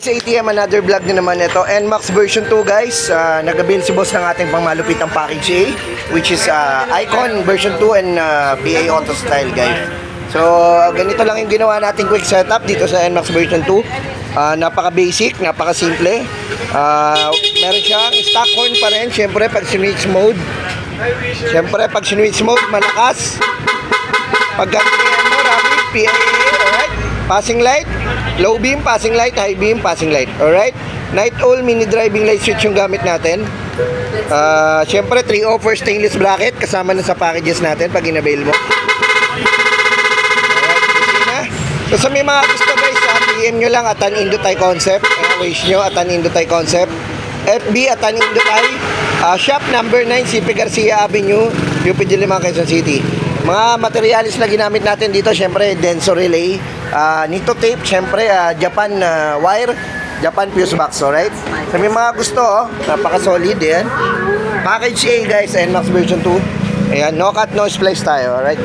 Sa ATM, another vlog na naman ito. NMAX version 2 guys. Nag-avail si boss ng ating pangmalupitang package A, which is Icon version 2 and PA Auto Style guys. So ganito lang yung ginawa nating quick setup dito sa NMAX version 2. Napaka-basic, napaka-simple. Meron siyang stock horn pa rin. Siyempre pag switch mode, malakas. Pag ganyan mo, rapid, PAA, alright? Passing light, low beam, passing light, high beam, passing light. Alright? Night owl, mini driving light switch yung gamit natin. Siyempre, 304 stainless bracket kasama na sa packages natin pag in-avail mo. Alright, so sa may mga gusto guys, PM nyo lang Atan Indotay Concept. Wish nyo, Atan Indotay Concept. FB, Atan Indotay. Shop number 9, CP Garcia Avenue, UP Diliman, Quezon City. Mga materialis na ginamit natin dito, syempre Denso relay, Nito tape, syempre Japan wire, Japan fuse box, alright? So may mga gusto, napaka-solid yan. Package A guys, NMAX version 2. Ayan, no cut, no splice tayo, alright?